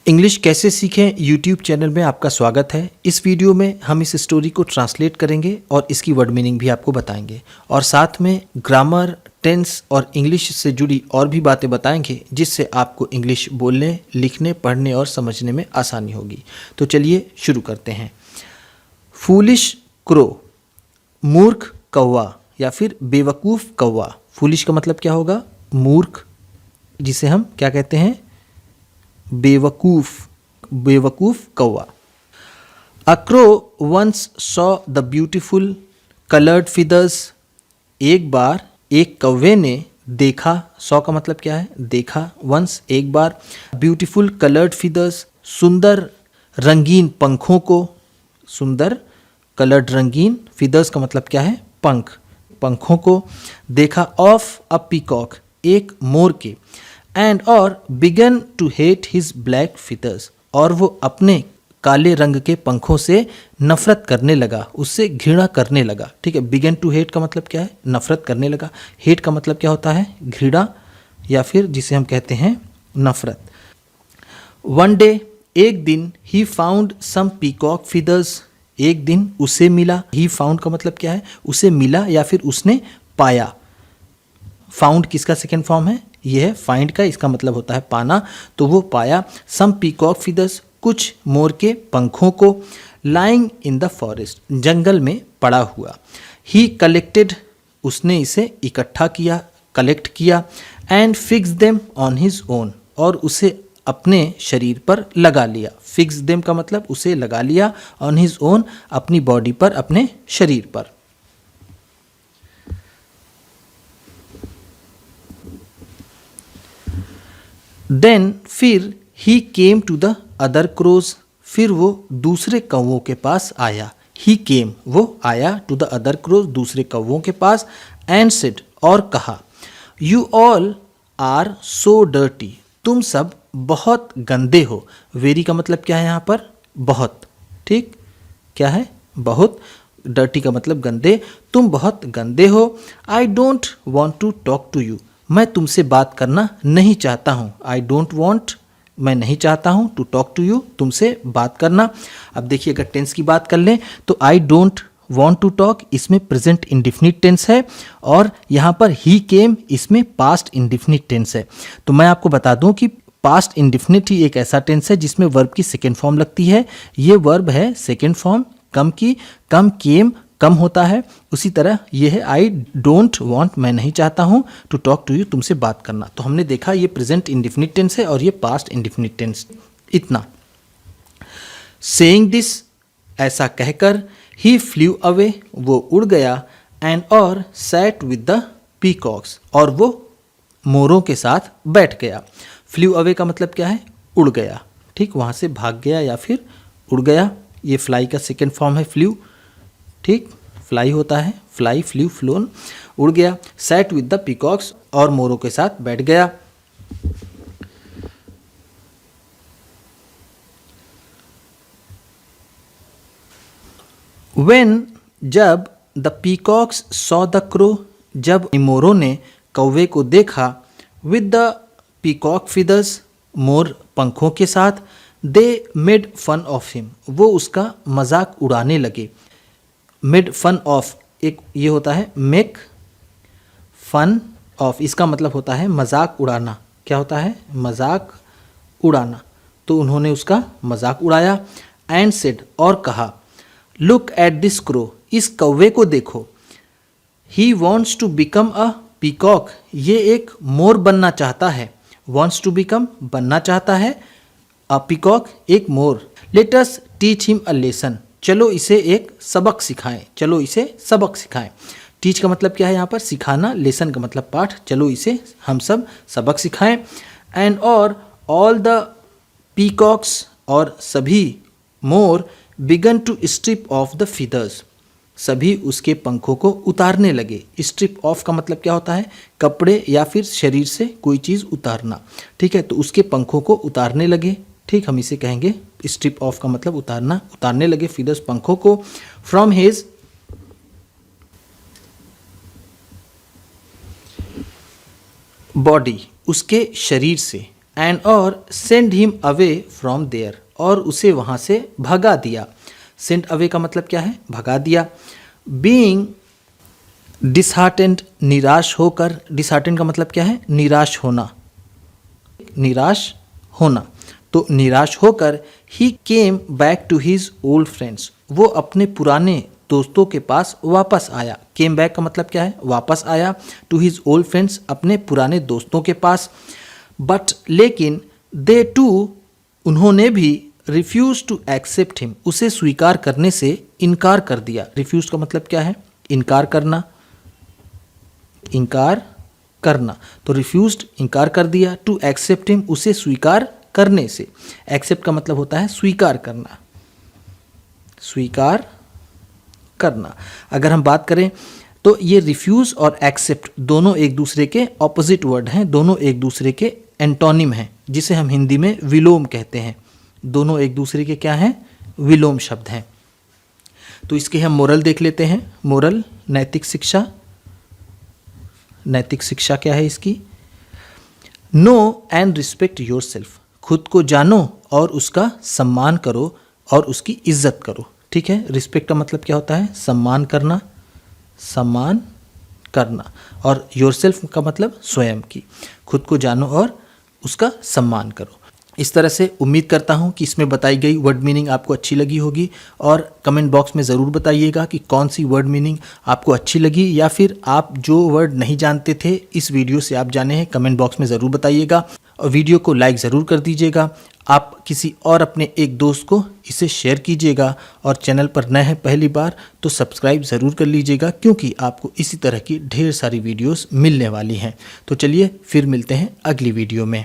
English कैसे सीखें YouTube channel में आपका स्वागत है। इस वीडियो में हम इस स्टोरी को ट्रांसलेट करेंगे और इसकी वर्ड मीनिंग भी आपको बताएंगे और साथ में ग्रामर, टेंस और इंग्लिश से जुड़ी और भी बातें बताएंगे जिससे आपको इंग्लिश बोलने, लिखने, पढ़ने और समझने में आसानी होगी। तो चलिए शुरू करते हैं। फूलिश क्रो, मूर्ख कौवा या फिर बेवकूफ़ कौवा। फूलिश का मतलब क्या होगा? मूर्ख, जिसे हम क्या कहते हैं? बेवकूफ कौवा। A crow once saw the beautiful coloured feathers. एक बार एक कौवे ने देखा। सॉ का मतलब क्या है? देखा। वंस एक बार। ब्यूटीफुल कलर्ड फिदर्स, सुंदर रंगीन पंखों को। सुंदर कलर्ड रंगीन, फिदर्स का मतलब क्या है? पंख। पंखों को देखा। ऑफ अ पीकॉक, एक मोर के। एंड और began to hate his black feathers, और वो अपने काले रंग के पंखों से नफरत करने लगा, उससे घृणा करने लगा। ठीक है, बिगन टू हेट का मतलब क्या है? नफरत करने लगा। हेट का मतलब क्या होता है? घृणा या फिर जिसे हम कहते हैं नफरत। वन डे, एक दिन, he found some peacock feathers. एक दिन उसे मिला। ही फाउंड का मतलब क्या है? उसे मिला या फिर उसने पाया। फाउंड किसका सेकेंड फॉर्म है? यह है फाइंड का, इसका मतलब होता है पाना। तो वो पाया सम पीकॉक फिदर्स, कुछ मोर के पंखों को। लाइंग इन द फॉरेस्ट, जंगल में पड़ा हुआ। ही कलेक्टेड, उसने इसे इकट्ठा किया, कलेक्ट किया। And fix them on his own, और उसे अपने शरीर पर लगा लिया। फिक्स देम का मतलब उसे लगा लिया, ऑन हिज ओन, अपनी बॉडी पर, अपने शरीर पर। देन फिर ही came to the other crows, फिर वो दूसरे कौवों के पास आया। ही केम, वो आया, टू द अदर क्रोज, दूसरे कौवों के पास। एंड सेड, और कहा, you all are so dirty, तुम सब बहुत गंदे हो। वेरी का मतलब क्या है यहाँ पर? बहुत। ठीक, क्या है? बहुत। डर्टी का मतलब गंदे। तुम बहुत गंदे हो। I don't want to talk to you, मैं तुमसे बात करना नहीं चाहता हूँ। आई डोंट वॉन्ट, मैं नहीं चाहता हूँ, टू टॉक टू यू, तुमसे बात करना। अब देखिए, अगर टेंस की बात कर लें तो I don't want to talk, इसमें प्रेजेंट इंडिफिनिट टेंस है, और यहाँ पर ही केम, इसमें पास्ट इंडिफिनिट टेंस है। तो मैं आपको बता दूं कि पास्ट इंडिफिनिट ही एक ऐसा टेंस है जिसमें वर्ब की सेकेंड फॉर्म लगती है। ये वर्ब है सेकेंड फॉर्म कम की। कम, केम, कम होता है। उसी तरह ये है आई डोंट वॉन्ट, मैं नहीं चाहता हूँ, टू टॉक टू यू, तुमसे बात करना। तो हमने देखा ये प्रेजेंट इंडिफिनिट टेंस है और ये पास्ट इंडिफिनिट टेंस। इतना। सेइंग दिस, ऐसा कहकर, ही फ्ल्यू अवे, वो उड़ गया। एंड और सैट विद द पीकॉक्स, और वो मोरों के साथ बैठ गया। फ्ल्यू अवे का मतलब क्या है? उड़ गया। ठीक, वहाँ से भाग गया या फिर उड़ गया। ये फ्लाई का सेकेंड फॉर्म है फ्ल्यू। ठीक, फ्लाई होता है, फ्लाई, फ्ल्यू, फ्लोन, उड़ गया। सैट विद द पीकॉक्स, और मोरों के साथ बैठ गया। When, जब, the peacocks saw the crow, जब मोरों ने कौवे को देखा। विद द पीकॉक फिदर्स, मोर पंखों के साथ। They made fun of him, वो उसका मजाक उड़ाने लगे। मेड फन ऑफ, एक ये होता है मेक फन ऑफ, इसका मतलब होता है मजाक उड़ाना। क्या होता है? मजाक उड़ाना। तो उन्होंने उसका मजाक उड़ाया। एंड सेड, और कहा, लुक एट दिस क्रो, इस कौवे को देखो। He wants to become a peacock, ये एक मोर बनना चाहता है। वॉन्ट्स टू बिकम, बनना चाहता है। अ पीकॉक, एक मोर। Let us teach him a lesson, चलो इसे एक सबक सिखाएं। चलो इसे सबक सिखाएं। टीच का मतलब क्या है यहाँ पर? सिखाना। लेसन का मतलब पाठ। चलो इसे हम सब सबक सिखाएं। एंड और ऑल द पीकॉक्स, और सभी मोर, began to strip off the feathers, सभी उसके पंखों को उतारने लगे। स्ट्रिप ऑफ का मतलब क्या होता है? कपड़े या फिर शरीर से कोई चीज़ उतारना। ठीक है, तो उसके पंखों को उतारने लगे। ठीक, हम इसे कहेंगे स्ट्रिप ऑफ का मतलब उतारना। उतारने लगे फीदर्स, पंखों को। फ्रॉम हिज बॉडी, उसके शरीर से। एंड और send him away from there, और उसे वहाँ से भगा दिया। सेंड अवे का मतलब क्या है? भगा दिया। बीइंग डिसहार्टेंड, निराश होकर, डिसहार्टेंड का मतलब क्या है? निराश होना, निराश होना। तो निराश होकर ही came back to his old friends, वो अपने पुराने दोस्तों के पास वापस आया। केम बैक का मतलब क्या है? वापस आया। टू हिज ओल्ड फ्रेंड्स, अपने पुराने दोस्तों के पास। बट लेकिन दे टू, उन्होंने भी रिफ्यूज टू एक्सेप्ट हिम, उसे स्वीकार करने से इनकार कर दिया। रिफ्यूज का मतलब क्या है? इनकार करना, इनकार करना। तो रिफ्यूज्ड, इनकार कर दिया। टू एक्सेप्ट हिम, उसे स्वीकार करने से। एक्सेप्ट का मतलब होता है स्वीकार करना, स्वीकार करना। अगर हम बात करें तो ये रिफ्यूज और एक्सेप्ट दोनों एक दूसरे के ऑपोजिट वर्ड हैं, दोनों एक दूसरे के एंटोनिम हैं, जिसे हम हिंदी में विलोम कहते हैं। दोनों एक दूसरे के क्या हैं? विलोम शब्द हैं। तो इसके हम मोरल देख लेते हैं। मोरल, नैतिक शिक्षा। नैतिक शिक्षा क्या है इसकी? नो एंड रिस्पेक्ट योरसेल्फ, खुद को जानो और उसका सम्मान करो और उसकी इज्जत करो। ठीक है, रिस्पेक्ट का मतलब क्या होता है? सम्मान करना, सम्मान करना। और योरसेल्फ का मतलब स्वयं की, खुद को जानो और उसका सम्मान करो। इस तरह से उम्मीद करता हूँ कि इसमें बताई गई वर्ड मीनिंग आपको अच्छी लगी होगी, और कमेंट बॉक्स में ज़रूर बताइएगा कि कौन सी वर्ड मीनिंग आपको अच्छी लगी, या फिर आप जो वर्ड नहीं जानते थे इस वीडियो से आप जाने हैं। कमेंट बॉक्स में ज़रूर बताइएगा, और वीडियो को लाइक ज़रूर कर दीजिएगा। आप किसी और अपने एक दोस्त को इसे शेयर कीजिएगा, और चैनल पर नए हैं पहली बार तो सब्सक्राइब ज़रूर कर लीजिएगा, क्योंकि आपको इसी तरह की ढेर सारी वीडियोस मिलने वाली हैं। तो चलिए फिर मिलते हैं अगली वीडियो में।